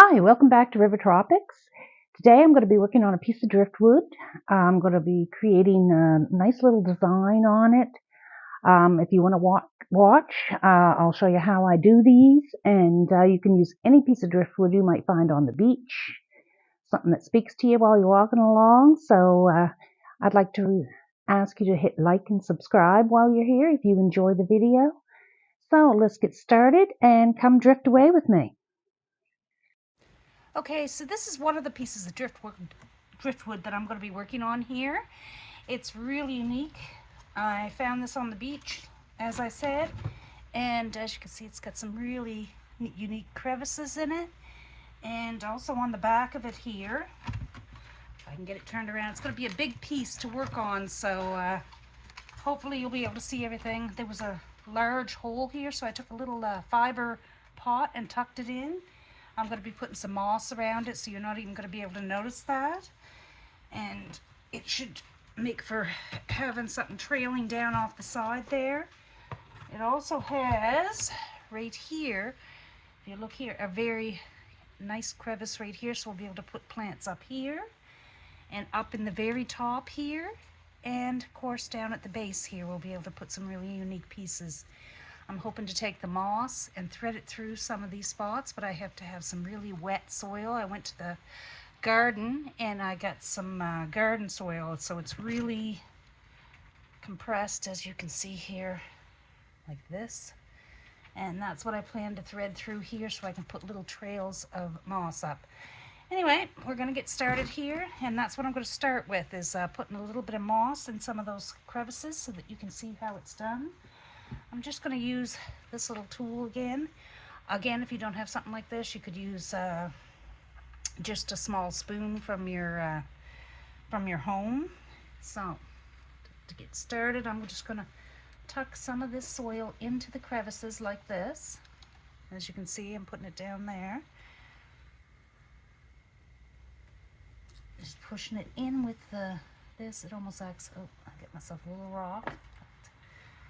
Hi, welcome back to River Tropics. Today I'm going to be working on a piece of driftwood. I'm going to be creating a nice little design on it. If you want to watch, I'll show you how I do these, and you can use any piece of driftwood you might find on the beach, something that speaks to you while you're walking along. So I'd like to ask you to hit like and subscribe while you're here if you enjoy the video. So let's get started and come drift away with me. Okay, so this is one of the pieces of driftwood that I'm going to be working on here. It's really unique. I found this on the beach, as I said, and as you can see, it's got some really unique crevices in it, and also on the back of it here. If I can get it turned around, it's going to be a big piece to work on, so hopefully you'll be able to see everything. There was a large hole here, so I took a little fiber pot and tucked it in. I'm going to be putting some moss around it, so you're not even going to be able to notice that. And it should make for having something trailing down off the side there. It also has, right here, if you look here, a very nice crevice right here, so we'll be able to put plants up here, and up in the very top here, and of course down at the base here, we'll be able to put some really unique pieces. I'm hoping to take the moss and thread it through some of these spots, but I have to have some really wet soil. I went to the garden and I got some garden soil, so it's really compressed, as you can see here, like this. And that's what I plan to thread through here so I can put little trails of moss up. Anyway, we're going to get started here, and that's what I'm going to start with, is putting a little bit of moss in some of those crevices so that you can see how it's done. I'm just going to use this little tool again. Again, if you don't have something like this, you could use just a small spoon from your home. So, to get started, I'm just going to tuck some of this soil into the crevices like this. As you can see, I'm putting it down there. Just pushing it in with this. It almost acts, oh, I get myself a little rock.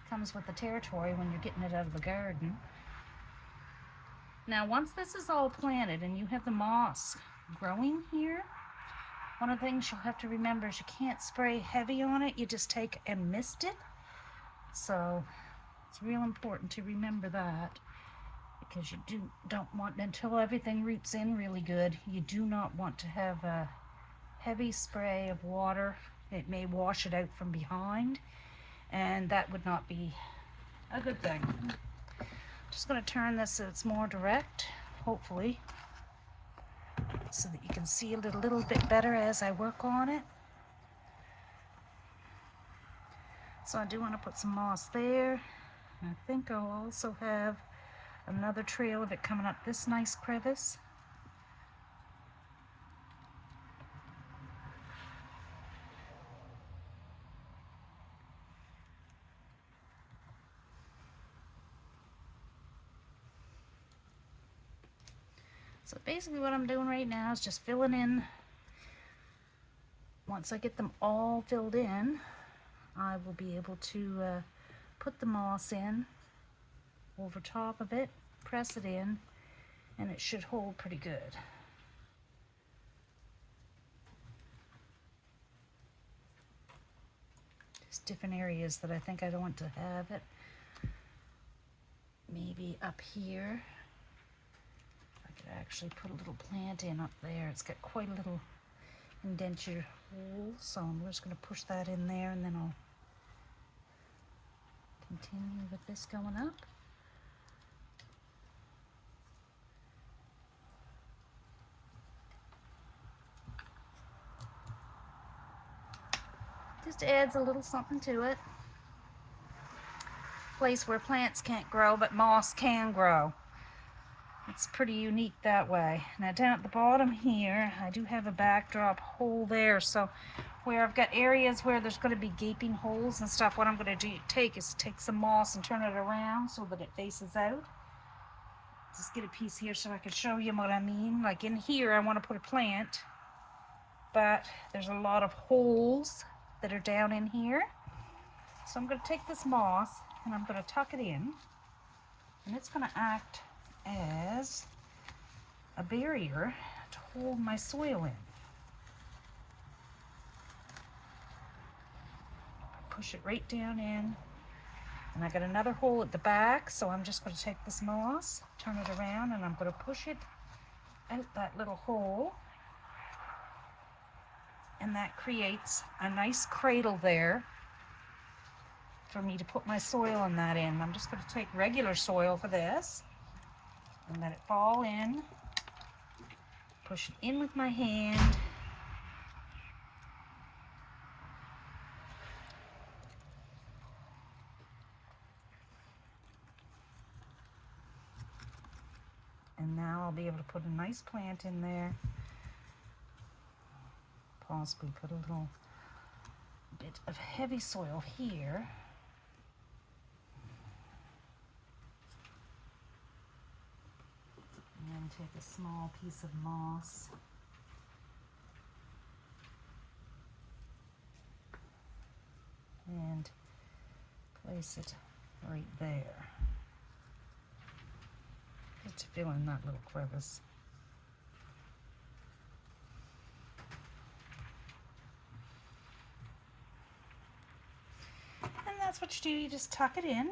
Comes with the territory when you're getting it out of the garden. Now, once this is all planted and you have the moss growing here, one of the things you'll have to remember is you can't spray heavy on it. You just take and mist it. So it's real important to remember that, because you don't want, until everything roots in really good, you do not want to have a heavy spray of water. It may wash it out from behind, and that would not be a good thing. Just going to turn this so it's more direct, hopefully, so that you can see a little bit better as I work on it. So I do want to put some moss there. I think I'll also have another trail of it coming up this nice crevice. So basically what I'm doing right now is just filling in. Once I get them all filled in, I will be able to put the moss in over top of it, press it in, and it should hold pretty good. Just different areas that I think I don't want to have it. Maybe up here. Actually put a little plant in up there. It's got quite a little indenture hole, so I'm just going to push that in there, and then I'll continue with this going up. Just adds a little something to it. Place where plants can't grow, but moss can grow. It's pretty unique that way. Now down at the bottom here, I do have a backdrop hole there, so where I've got areas where there's going to be gaping holes and stuff, what I'm going to take some moss and turn it around so that it faces out. Just get a piece here so I can show you what I mean. Like in here, I want to put a plant, but there's a lot of holes that are down in here. So I'm going to take this moss and I'm going to tuck it in, and it's going to act as a barrier to hold my soil in. Push it right down in. And I got another hole at the back, so I'm just going to take this moss, turn it around, and I'm going to push it out that little hole. And that creates a nice cradle there for me to put my soil in that in. I'm just going to take regular soil for this and let it fall in. Push it in with my hand. And now I'll be able to put a nice plant in there. Possibly put a little bit of heavy soil here. And then take a small piece of moss. And place it right there. Just to fill in that little crevice. And that's what you do, you just tuck it in.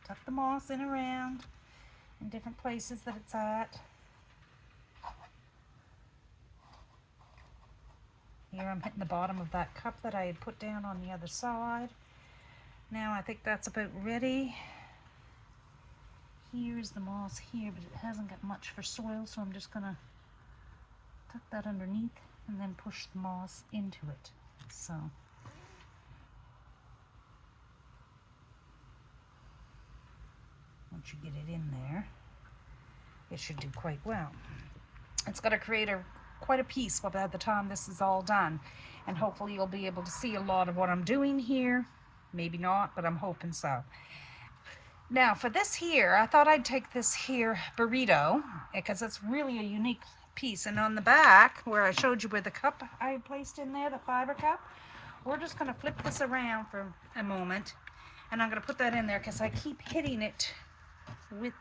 Tuck the moss in around in different places that it's at. Here I'm hitting the bottom of that cup that I had put down on the other side. Now I think that's about ready. Here's the moss here, but it hasn't got much for soil, so I'm just gonna tuck that underneath and then push the moss into it. So once you get it in there, it should do quite well. It's going to create quite a piece by the time this is all done, and hopefully you'll be able to see a lot of what I'm doing here. Maybe not, but I'm hoping so. Now for this here, I thought I'd take this here burrito because it's really a unique piece, and on the back where I showed you where the cup I placed in there, the fiber cup, we're just going to flip this around for a moment, and I'm going to put that in there because I keep hitting it with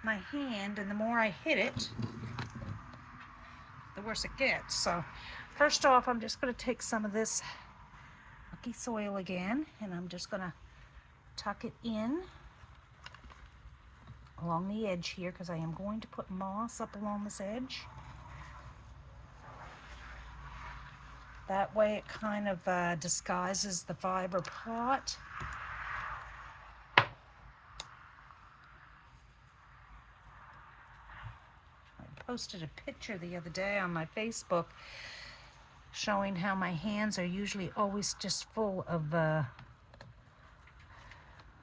my hand, and the more I hit it, the worse it gets. So first off, I'm just going to take some of this mucky soil again, and I'm just going to tuck it in along the edge here because I am going to put moss up along this edge. That way it kind of disguises the fiber pot. Posted a picture the other day on my Facebook showing how my hands are usually always just full of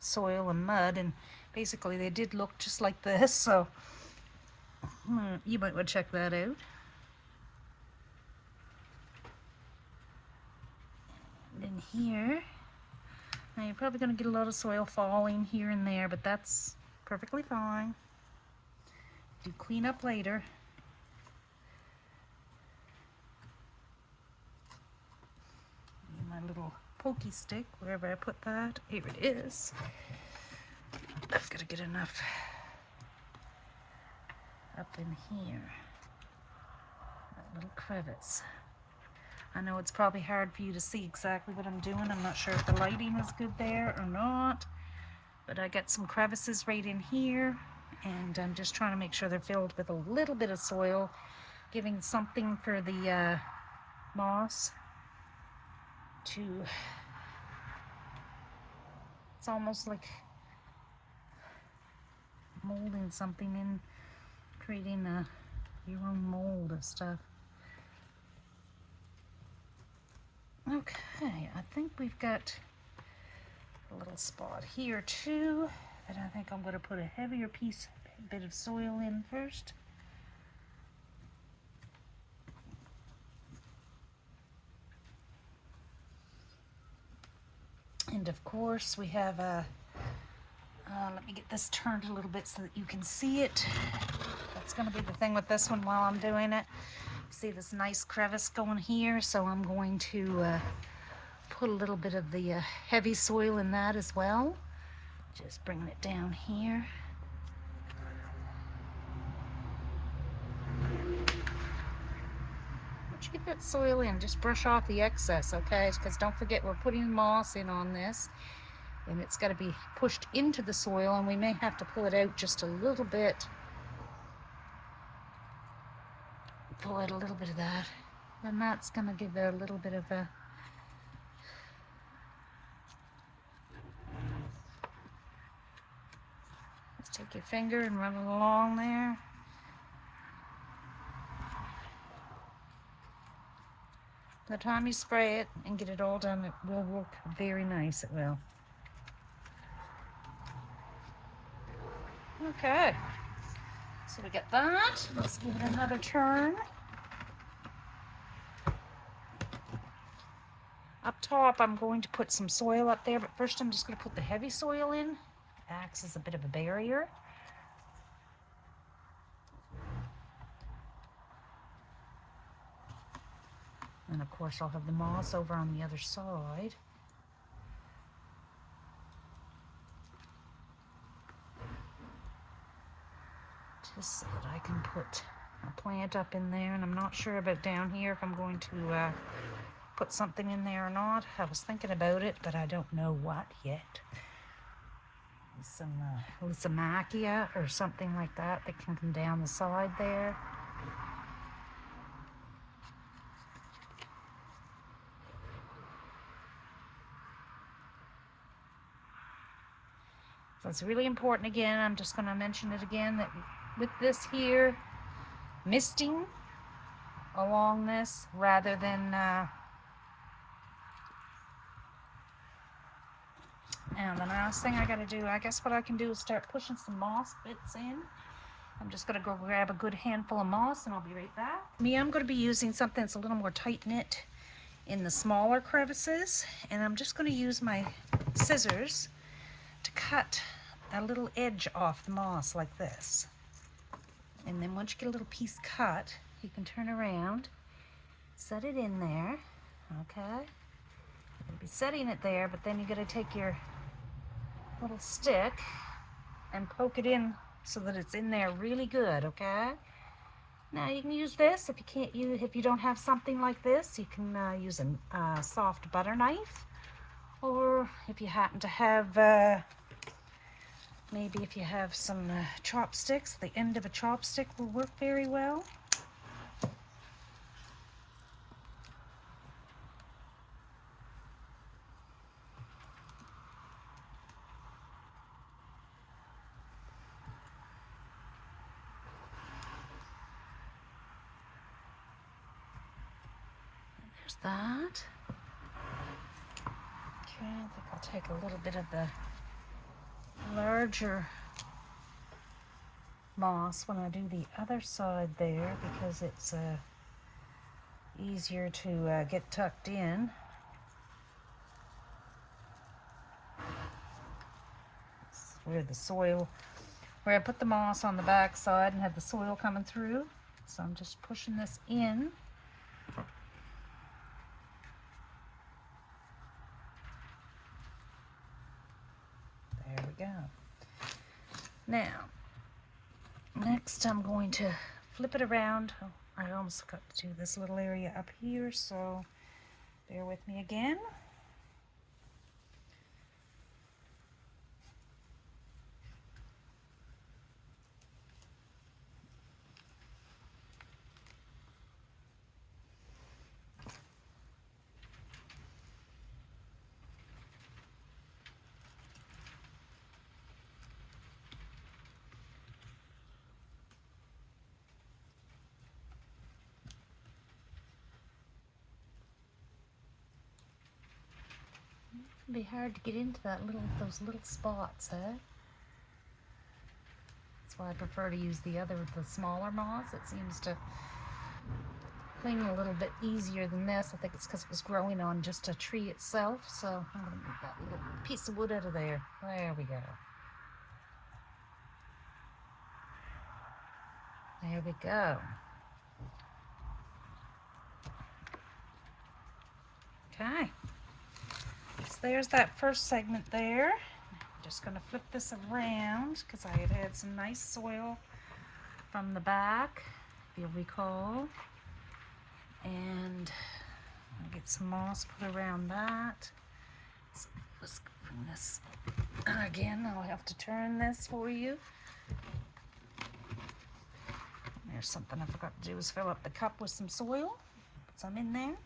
soil and mud, and basically they did look just like this, so you might want to check that out. And in here, now you're probably going to get a lot of soil falling here and there, but that's perfectly fine. Do clean up later. My little pokey stick, wherever I put that, here it is. I've got to get enough up in here. That little crevice. I know it's probably hard for you to see exactly what I'm doing. I'm not sure if the lighting is good there or not, but I got some crevices right in here, and I'm just trying to make sure they're filled with a little bit of soil, giving something for the moss to, it's almost like molding something in, creating your own mold of stuff. Okay, I think we've got a little spot here too, and I think I'm going to put a heavier bit of soil in first. And of course we have let me get this turned a little bit so that you can see it. That's going to be the thing with this one while I'm doing it. See this nice crevice going here, so I'm going to put a little bit of the heavy soil in that as well. Just bringing it down here. once you get that soil in, just brush off the excess, okay? Because don't forget, we're putting moss in on this, and it's got to be pushed into the soil, and we may have to pull it out just a little bit. Pull out a little bit of that, and that's going to give it a little bit of a just take your finger and run it along there. By the time you spray it and get it all done, it will work very nice. It will. Okay, so we get that. Let's give it another turn. Up top, I'm going to put some soil up there, but first I'm just going to put the heavy soil in. It acts as a bit of a barrier. And of course, I'll have the moss over on the other side. Just so that I can put a plant up in there. And I'm not sure about down here if I'm going to put something in there or not. I was thinking about it, but I don't know what yet. Some Lysimachia or something like that can come down the side there. So it's really important, again, I'm just going to mention it again, that with this here, misting along this rather than and the last thing I got to do, I guess what I can do is start pushing some moss bits in. I'm just going to go grab a good handful of moss and I'll be right back. I'm going to be using something that's a little more tight knit in the smaller crevices, and I'm just going to use my scissors to cut a little edge off the moss like this. And then once you get a little piece cut, you can turn around, set it in there, okay? You'll be setting it there, but then you got to take your little stick and poke it in so that it's in there really good, okay? Now you can use this if you don't have something like this, you can use a soft butter knife, or if you happen to have maybe if you have some chopsticks, the end of a chopstick will work very well. There's that. Okay, I think I'll take a little bit of the larger moss when I do the other side there, because it's easier to get tucked in. Where the soil, where I put the moss on the back side and have the soil coming through. So I'm just pushing this in. There we go. Now, next I'm going to flip it around. Oh, I almost got to this little area up here, so bear with me again. It'd be hard to get into those little spots, eh? That's why I prefer to use the smaller moss. It seems to cling a little bit easier than this. I think it's because it was growing on just a tree itself. So I'm going to move that little piece of wood out of there. There we go. There we go. Okay. So there's that first segment there. I'm just going to flip this around because I had some nice soil from the back, if you'll recall. And I'll get some moss put around that. So let's bring this again. I'll have to turn this for you. There's something I forgot to do, is fill up the cup with some soil. Put some in there.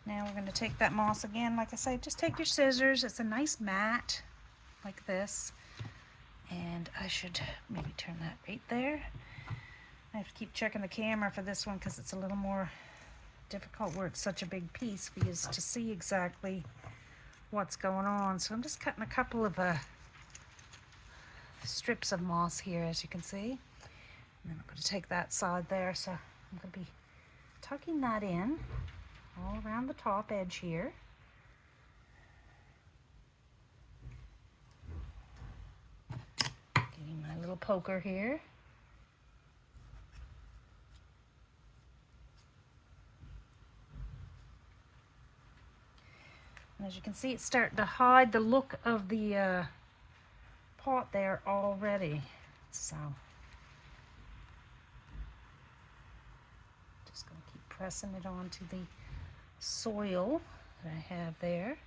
Now we're going to take that moss again. Like I say, just take your scissors. It's a nice mat like this. And I should maybe turn that right there. I have to keep checking the camera for this one because it's a little more difficult where it's such a big piece for you to see exactly what's going on. So I'm just cutting a couple of strips of moss here, as you can see. And then I'm going to take that side there. So I'm going to be tucking that in all around the top edge here. Getting my little poker here. And as you can see, it's starting to hide the look of the pot there already. So just going to keep pressing it onto the soil that I have there.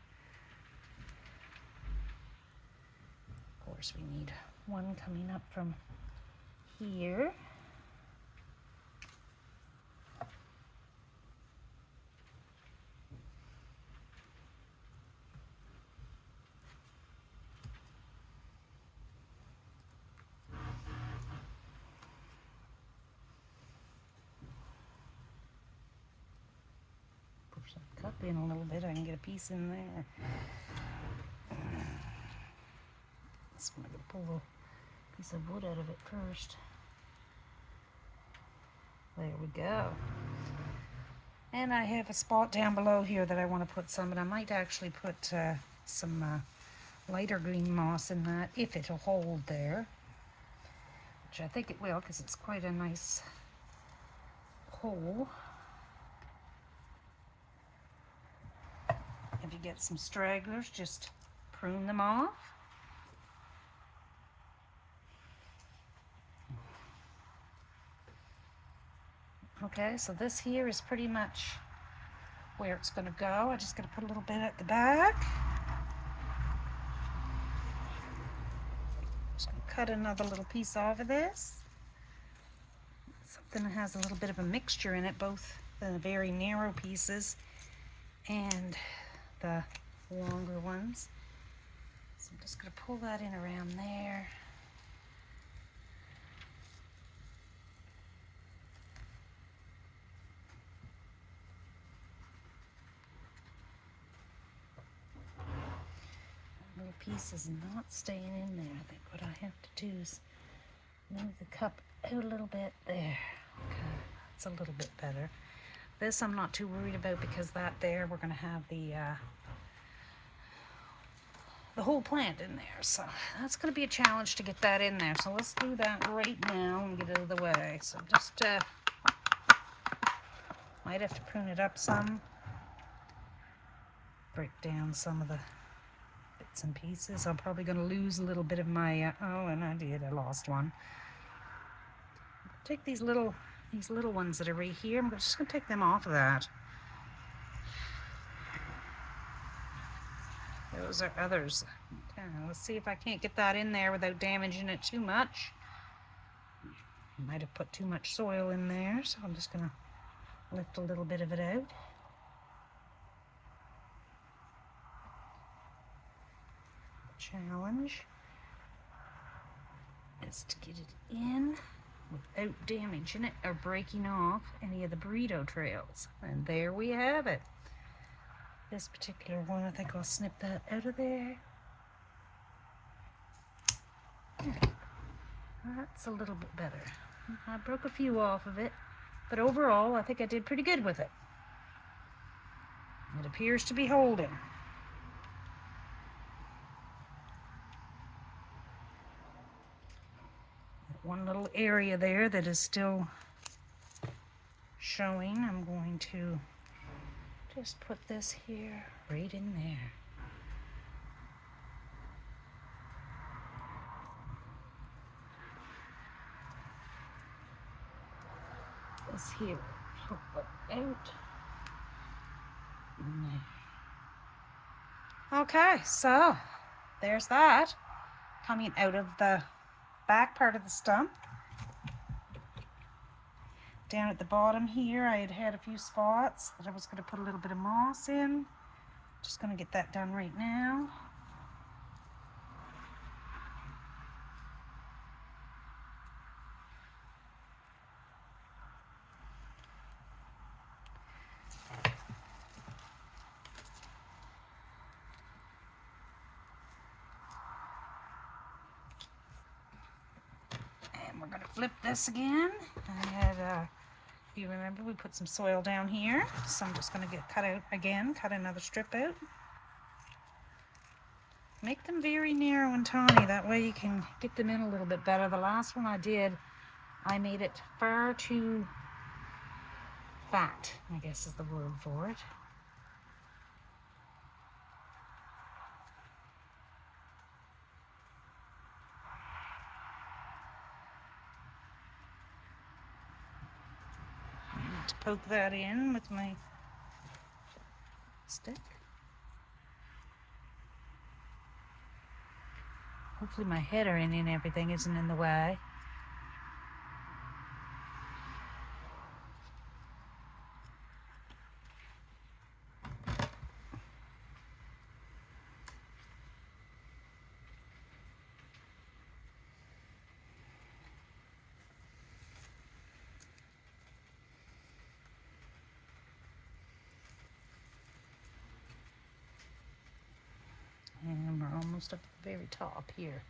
Of course, we need one coming up from here. Push that cup in a little bit, I can get a piece in there. So I'm going to pull a piece of wood out of it first. There we go. And I have a spot down below here that I want to put some, and I might actually put some lighter green moss in that, if it'll hold there. Which I think it will, because it's quite a nice hole. If you get some stragglers, just prune them off. Okay, so this here is pretty much where it's going to go. I'm just going to put a little bit at the back. Just going to cut another little piece off of this. Something that has a little bit of a mixture in it, both the very narrow pieces and the longer ones. So I'm just going to pull that in around there. Little piece is not staying in there. I think what I have to do is move the cup out a little bit there. Okay, that's a little bit better. This I'm not too worried about because that there we're going to have the whole plant in there. So that's going to be a challenge to get that in there. So let's do that right now and get it out of the way. So just might have to prune it up some. Break down some of the bits and pieces. I'm probably going to lose a little bit of my, oh, and I did, I lost one. Take these little ones that are right here. I'm just going to take them off of that. Those are others. Okay, let's see if I can't get that in there without damaging it too much. I might have put too much soil in there, so I'm just going to lift a little bit of it out. Challenge is to get it in without damaging it or breaking off any of the burrito trails. And there we have it. This particular one, I think I'll snip that out of there. That's a little bit better. I broke a few off of it, but overall I think I did pretty good with it. It appears to be holding. One little area there that is still showing, I'm going to just put this here right in there. this here out. Okay, so there's that coming out of the back part of the stump. Down at the bottom here, I had a few spots that I was going to put a little bit of moss in. Just going to get that done right now. And we're going to flip this again. I had, if you remember, we put some soil down here. So I'm just going to get cut out again, cut another strip out. Make them very narrow and tiny, that way you can get them in a little bit better. The last one I did, I made it far too fat, I guess is the word for it. I need to poke that in with my stick. Hopefully my headering and everything isn't in the way. And we're almost up at the very top here.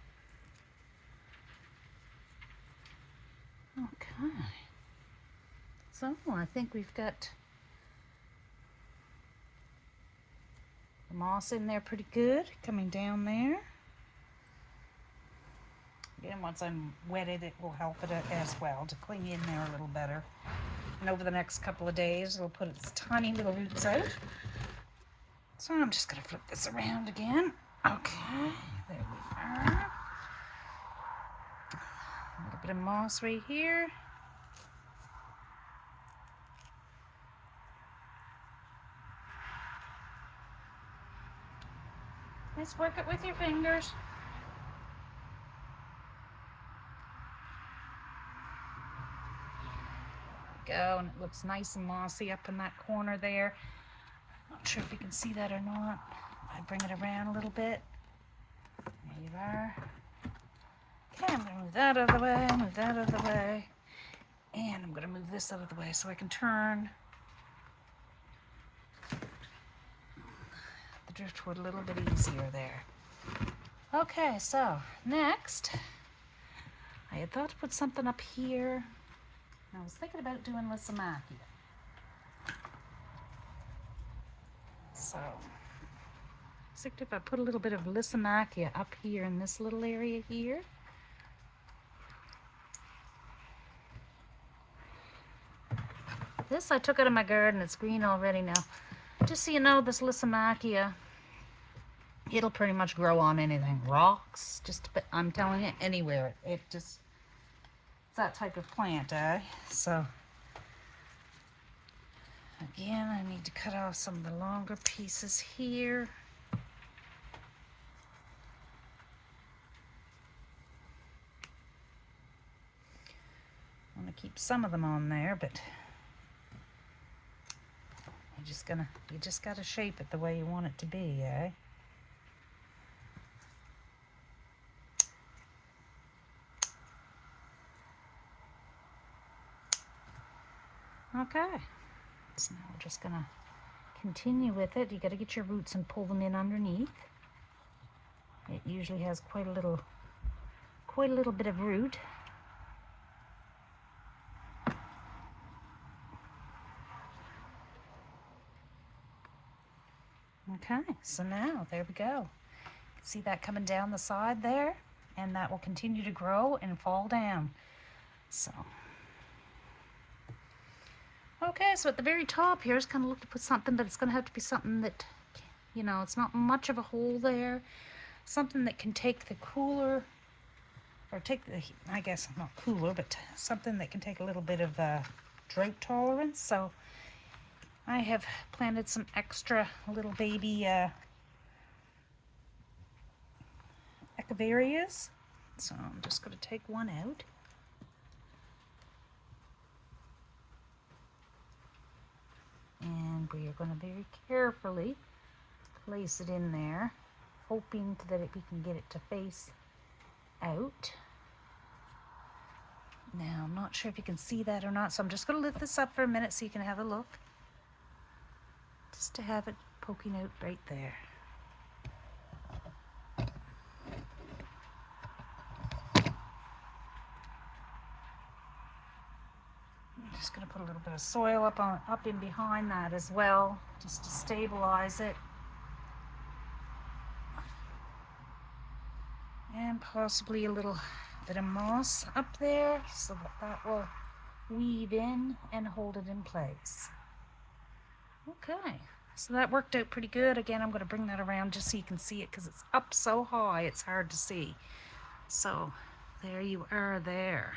Okay. So I think we've got the moss in there pretty good, coming down there. Again, once I'm wetted, it will help it as well to cling in there a little better. And over the next couple of days, it'll put its tiny little roots out. So I'm just going to flip this around again. Okay, there we are. A little bit of moss right here. Just work it with your fingers. There we go, and it looks nice and mossy up in that corner there. Not sure if you can see that or not. I bring it around a little bit. There you are. Okay, I'm going to move that out of the way, move that out of the way. And I'm going to move this out of the way so I can turn the driftwood a little bit easier there. Okay, so next, I had thought to put something up here. I was thinking about doing Lysimachia. So, I think if I put a little bit of Lysimachia up here in this little area here. This I took out of my garden. It's green already now. Just so you know, this Lysimachia, it'll pretty much grow on anything. Rocks, just, I'm telling you, anywhere. It just, it's that type of plant, eh? So, again, I need to cut off some of the longer pieces here. I want to keep some of them on there, but you just got to shape it the way you want it to be, eh? Okay, so now we're just gonna continue with it. You got to get your roots and pull them in underneath. It usually has quite a little bit of root. Okay, so now there we go. See that coming down the side there? And that will continue to grow and fall down. So, okay, so at the very top here, I was kind of looking to put something, but it's going to have to be something that, you know, it's not much of a hole there. Something that can take the cooler, or take the, I guess not cooler, but something that can take a little bit of drought tolerance, so I have planted some extra little baby echeverias. So I'm just going to take one out. And we are going to very carefully place it in there, hoping that we can get it to face out. Now, I'm not sure if you can see that or not, so I'm just going to lift this up for a minute so you can have a look. Just to have it poking out right there. I'm just going to put a little bit of soil up in behind that as well, just to stabilize it. And possibly a little bit of moss up there so that will weave in and hold it in place. Okay, so that worked out pretty good. Again, I'm going to bring that around just so you can see it because it's up so high it's hard to see. So there you are there.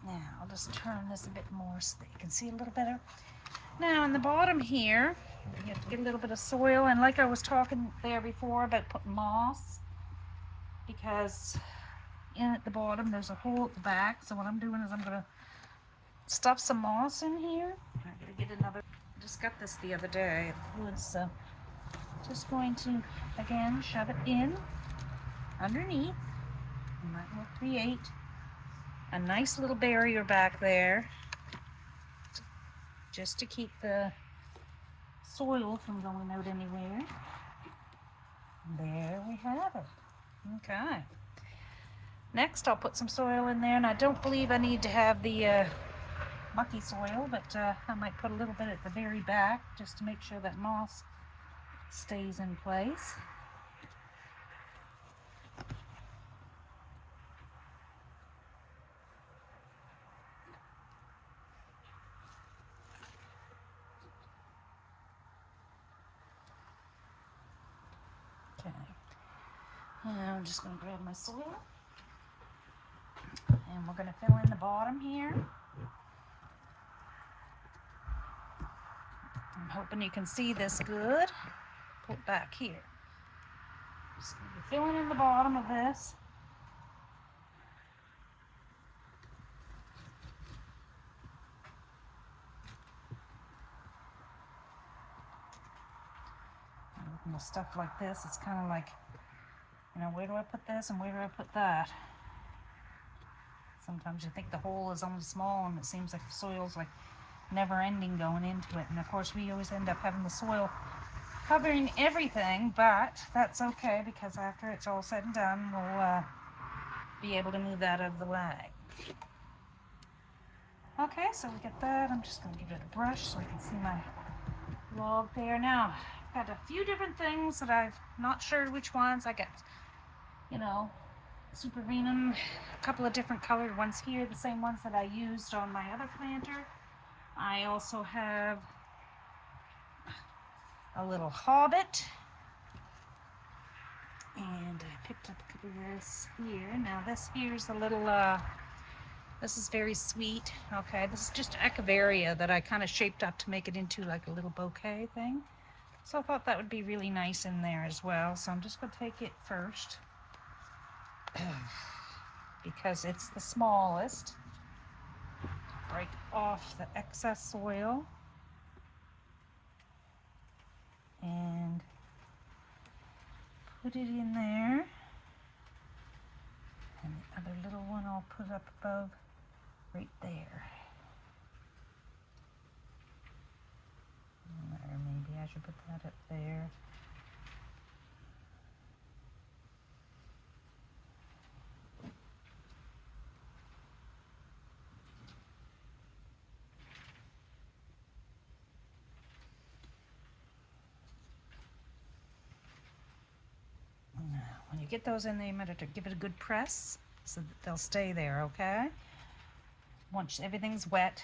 Now I'll just turn this a bit more so that you can see a little better. Now in the bottom here, you have to get a little bit of soil, and like I was talking there before about putting moss, because in at the bottom there's a hole at the back. So what I'm doing is I'm going to stuff some moss in here. I'm going to get another, just got this the other day at the woods, so just going to again shove it in underneath, and that will create a nice little barrier back there just to keep the soil from going out anywhere. There we have it. Okay. Next I'll put some soil in there, and I don't believe I need to have the mucky soil, but I might put a little bit at the very back just to make sure that moss stays in place. Okay. Now I'm just going to grab my soil, and we're going to fill in the bottom here. I'm hoping you can see this good. Put it back here. Just going to be filling in the bottom of this. And with stuff like this, it's kind of like, you know, where do I put this and where do I put that? Sometimes you think the hole is only small, and it seems like the soil's like never ending going into it. And of course we always end up having the soil covering everything, but that's okay, because after it's all said and done, we'll be able to move that out of the way. Okay, so we get that. I'm just going to give it a brush so I can see my log there. Now, I've got a few different things that I'm not sure which ones. I got, you know, supervenum, a couple of different colored ones here, the same ones that I used on my other planter. I also have a little hobbit, and I picked up a couple of this here. Now this here's a little, this is very sweet. Okay, this is just echeveria that I kind of shaped up to make it into like a little bouquet thing. So I thought that would be really nice in there as well. So I'm just going to take it first because it's the smallest. Break off the excess soil and put it in there. And the other little one I'll put up above right there. Or maybe I should put that up there. When you get those in there, you might have to give it a good press so that they'll stay there, okay? Once everything's wet,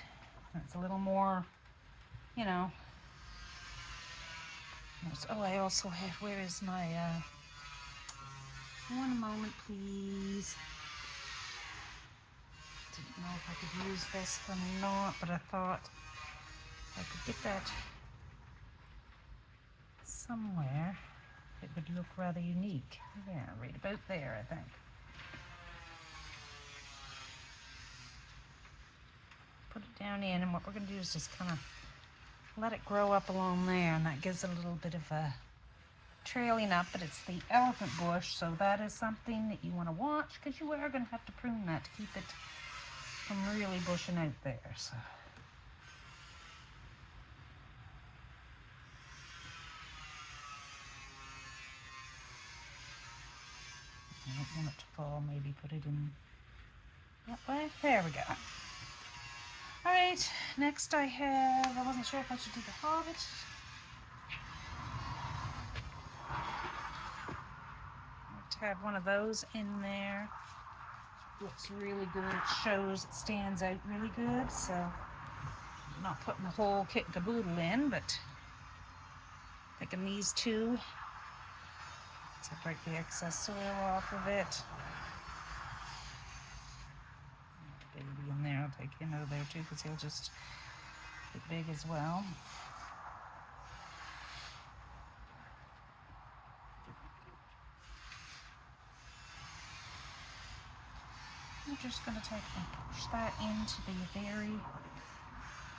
it's a little more, you know. Oh, I also have, where is my, One moment, please. Didn't know if I could use this or not, but I thought I could get that somewhere. It would look rather unique. Yeah, right about there, I think. Put it down in, and what we're going to do is just kind of let it grow up along there, and that gives it a little bit of a trailing up, but it's the elephant bush, so that is something that you want to watch, because you are going to have to prune that to keep it from really bushing out there. So I don't want it to fall. Maybe put it in that way. There we go. All right, next I wasn't sure if I should do the hobbit. To have one of those in there. Looks really good. It shows, it stands out really good. So I'm not putting the whole kit and caboodle in, but taking these two to break the excess soil off of it. Baby in there, I'll take him out of there too, because he'll just get big as well. I'm just going to take and push that into the very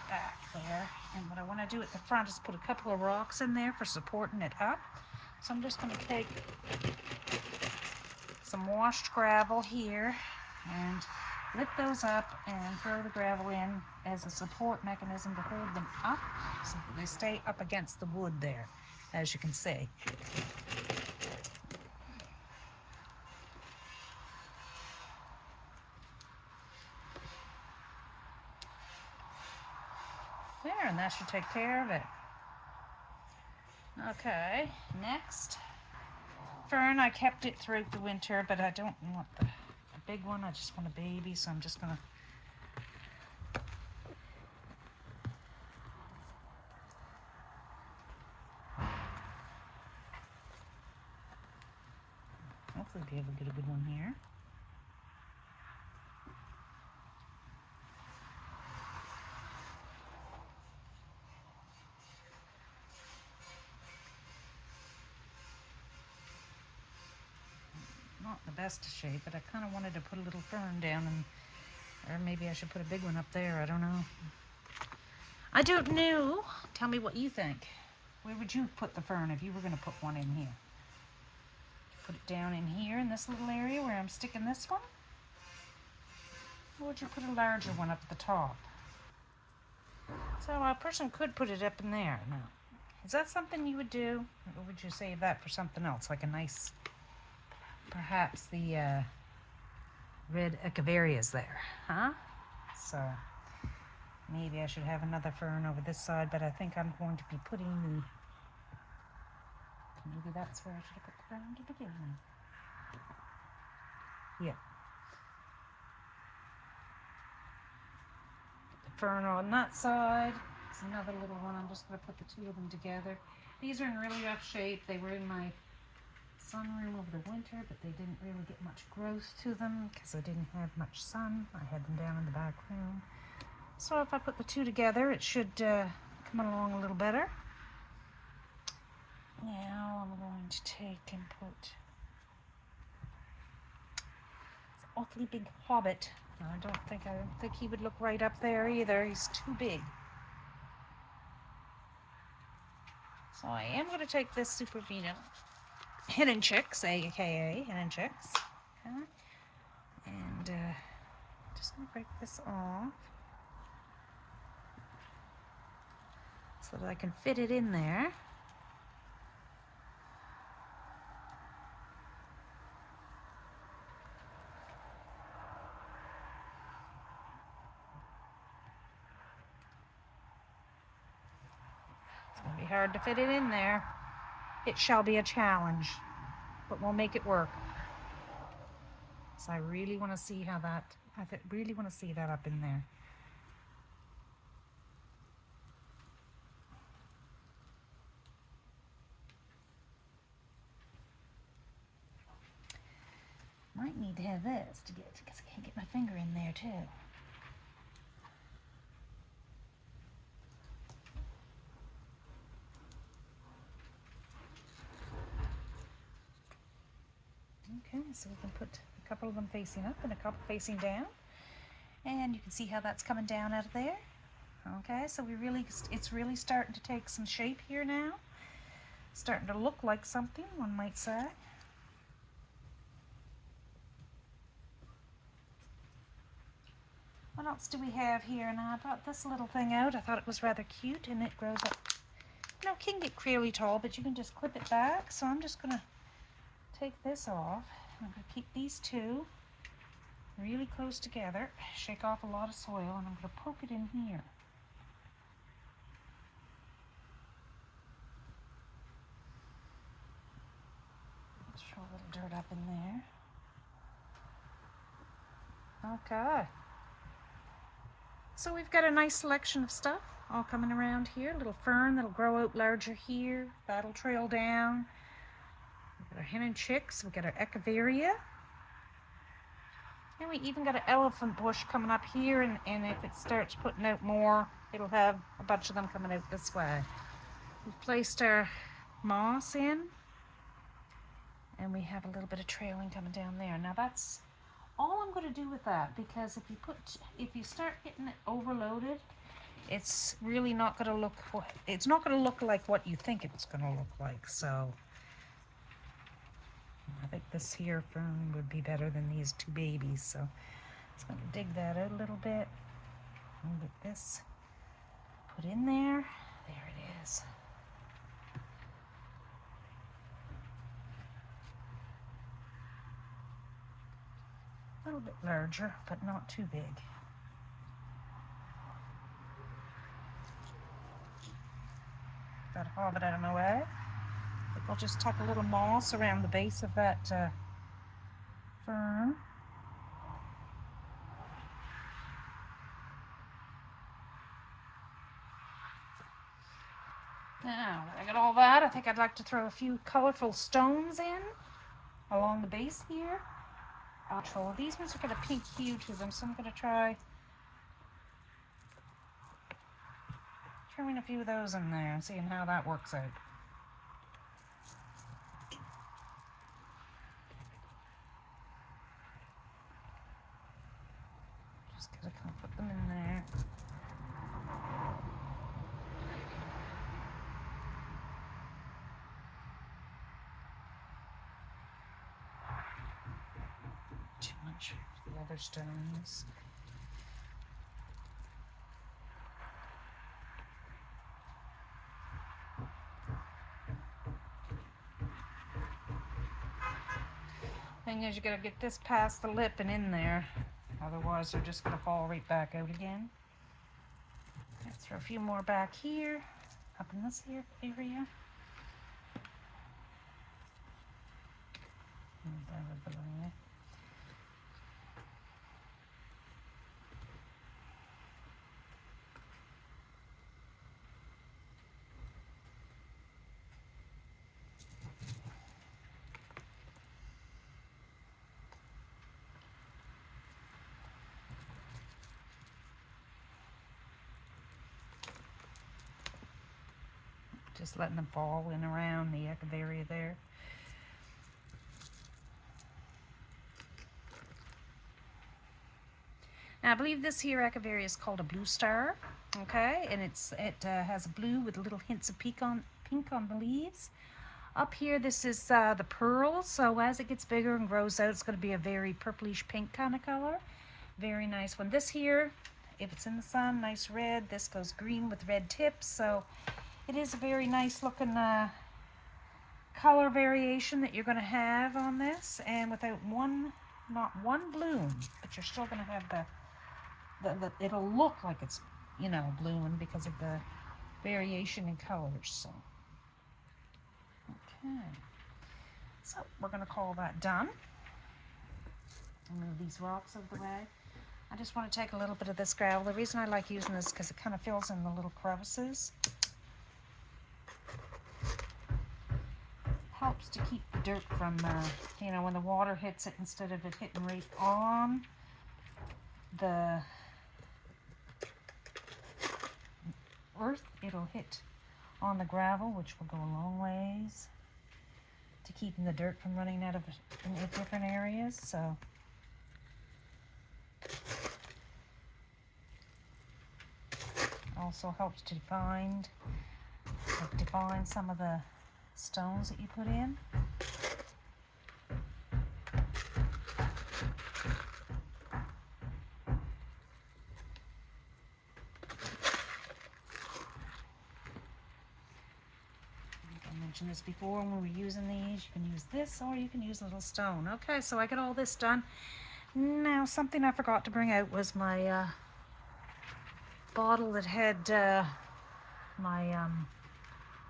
back there. And what I want to do at the front is put a couple of rocks in there for supporting it up. So I'm just going to take some washed gravel here and lift those up and throw the gravel in as a support mechanism to hold them up so that they stay up against the wood there, as you can see. There, and that should take care of it. Okay, next. Fern, I kept it throughout the winter, but I don't want the big one. I just want a baby, so I'm just gonna hopefully be able to get a good one here. Not the best of shape, but I kind of wanted to put a little fern down, and or maybe I should put a big one up there. I don't know. I don't know. Tell me what you think. Where would you put the fern if you were going to put one in here? Put it down in here in this little area where I'm sticking this one? Or would you put a larger one up at the top? So a person could put it up in there. Now, is that something you would do? Or would you save that for something else, like a nice, perhaps the red echeverias there, huh? So maybe I should have another fern over this side, but I think I'm going to be putting the, maybe that's where I should have put the fern to begin with. Yeah. The fern on that side. It's another little one. I'm just going to put the two of them together. These are in really rough shape. They were in my sunroom over the winter, but they didn't really get much growth to them because I didn't have much sun. I had them down in the back room. So if I put the two together, it should come along a little better. Now I'm going to take and put this awfully big hobbit. I don't think he would look right up there either. He's too big. So I am going to take this Super Vino Hidden Chicks, aka Hidden Chicks, okay, and just going to break this off so that I can fit it in there. It's going to be hard to fit it in there. It shall be a challenge, but we'll make it work. So I really want to see how that, really want to see that up in there. need to have this to get, because I can't get my finger in there too. Okay, so we can put a couple of them facing up and a couple facing down. And you can see how that's coming down out of there. Okay, so it's really starting to take some shape here now. Starting to look like something, one might say. What else do we have here? Now, I brought this little thing out. I thought it was rather cute, and it grows up. You know, it can get really tall, but you can just clip it back. So I'm just going to take this off. I'm going to keep these two really close together, shake off a lot of soil, and I'm going to poke it in here. Let's throw a little dirt up in there. Okay. So we've got a nice selection of stuff all coming around here. A little fern that'll grow out larger here. That'll trail down. We've got our hen and chicks. We've got our echeveria. And we even got an elephant bush coming up here, and if it starts putting out more, it'll have a bunch of them coming out this way. We've placed our moss in, and we have a little bit of trailing coming down there. Now that's all I'm going to do with that, because if you start getting it overloaded, it's really not going to look like what you think it's going to look like. So I think this here fern would be better than these two babies. So I'm going to dig that out a little bit and get this put in there. There it is. A little bit larger, but not too big. That hobbit out of my way. We'll just tuck a little moss around the base of that fern. Now that I got all that, I think I'd like to throw a few colorful stones in along the base here. These ones have got a pink hue to them, so I'm going to try throwing a few of those in there and seeing how that works out. Just gotta kind of put them in there. Too much for the other stones. Thing is, you gotta get this past the lip and in there, otherwise they're just gonna fall right back out again. Let's throw a few more back here, up in this here area. Just letting them fall in around the echeveria there. Now I believe this here echeveria is called a blue star, okay, and it has blue with little hints of pink on the leaves. Up here, this is the pearl, so as it gets bigger and grows out, it's going to be a very purplish pink kind of color. Very nice one. This here, if it's in the sun, nice red. This goes green with red tips, so it is a very nice looking color variation that you're going to have on this, and without not one bloom, but you're still going to have the it'll look like it's, you know, blooming because of the variation in colors. So okay, so we're going to call that done. I'll move these rocks out of the way. I just want to take a little bit of this gravel. The reason I like using this is because it kind of fills in the little crevices. helps to keep the dirt from, you know, when the water hits it, instead of it hitting right on the earth, it'll hit on the gravel, which will go a long ways to keeping the dirt from running out of in different areas. So also helps to define some of the stones that you put in. I mentioned this before when we were using these. You can use this or you can use a little stone. Okay, so I got all this done. Now, something I forgot to bring out was my bottle that had my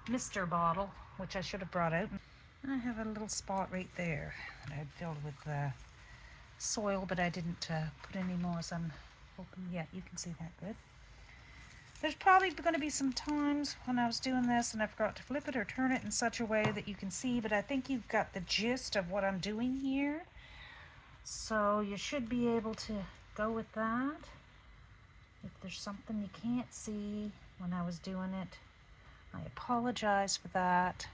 mister bottle, which I should have brought out. And I have a little spot right there that I had filled with soil, but I didn't put any more, so I'm hoping, yeah, you can see that good. There's probably going to be some times when I was doing this and I forgot to flip it or turn it in such a way that you can see, but I think you've got the gist of what I'm doing here. So you should be able to go with that. If there's something you can't see when I was doing it, I apologize for that.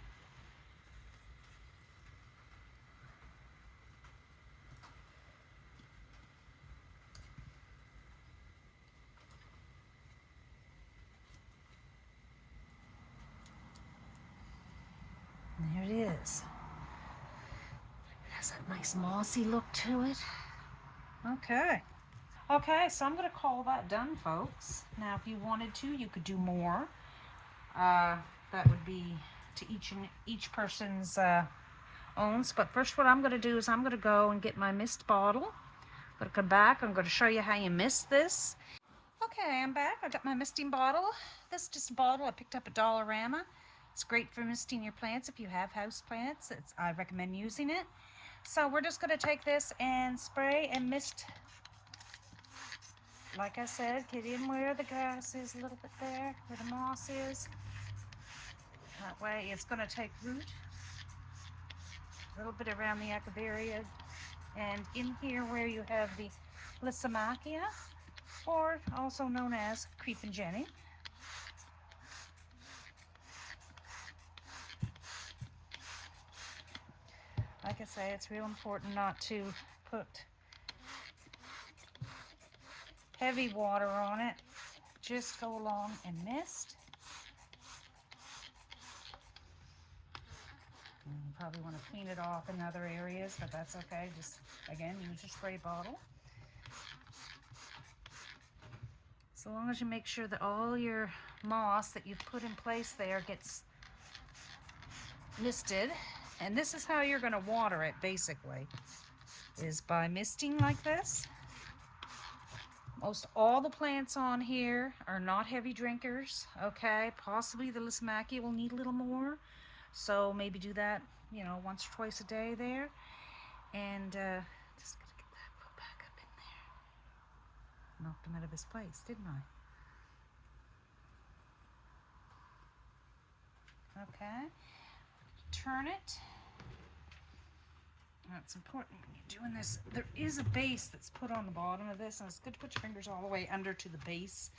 And there it is. It has that nice mossy look to it. Okay. Okay, so I'm going to call that done, folks. Now, if you wanted to, you could do more. That would be to each person's owns. But first, what I'm going to do is I'm going to go and get my mist bottle. I'm going to come back. I'm going to show you how you mist this. Okay, I'm back. I got my misting bottle. This is just a bottle I picked up at Dollarama. It's great for misting your plants if you have house plants. I recommend using it. So we're just going to take this and spray and mist. Like I said, get in where the grass is a little bit there, where the moss is. That way it's going to take root. A little bit around the Echeveria. And in here where you have the Lysimachia, or also known as creeping Jenny. Like I say, it's real important not to put heavy water on it. Just go along and mist. You probably want to clean it off in other areas, but that's okay. Just, again, use your spray bottle. So long as you make sure that all your moss that you've put in place there gets misted. And this is how you're going to water it, basically, is by misting like this. Most all the plants on here are not heavy drinkers, okay? Possibly the Lysimachia will need a little more. So maybe do that, you know, once or twice a day there. And just gotta get that put back up in there. Knocked him out of his place, didn't I? Okay. Turn it. That's important when you're doing this. There is a base that's put on the bottom of this, and it's good to put your fingers all the way under to the base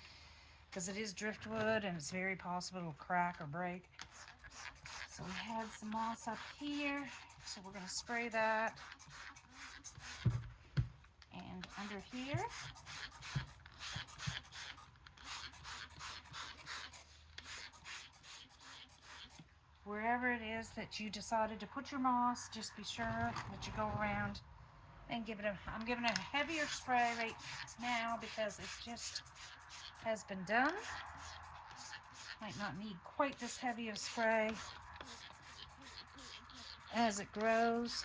because it is driftwood and it's very possible it'll crack or break. So we had some moss up here, so we're going to spray that. And under here. Wherever it is that you decided to put your moss, just be sure that you go around and give it I'm giving it a heavier spray right now because it just has been done. Might not need quite this heavy of spray as it grows.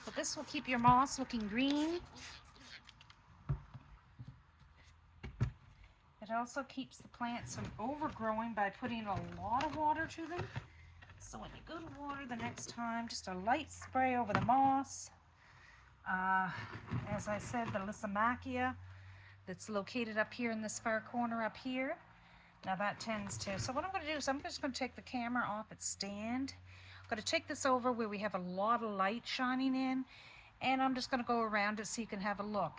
But this will keep your moss looking green. It also keeps the plants from overgrowing by putting a lot of water to them. So when you go to water the next time, just a light spray over the moss. As I said, the Lysimachia that's located up here in this far corner up here. Now that tends to, so what I'm going to do is I'm just going to take the camera off its stand. I'm going to take this over where we have a lot of light shining in, and I'm just going to go around it so you can have a look.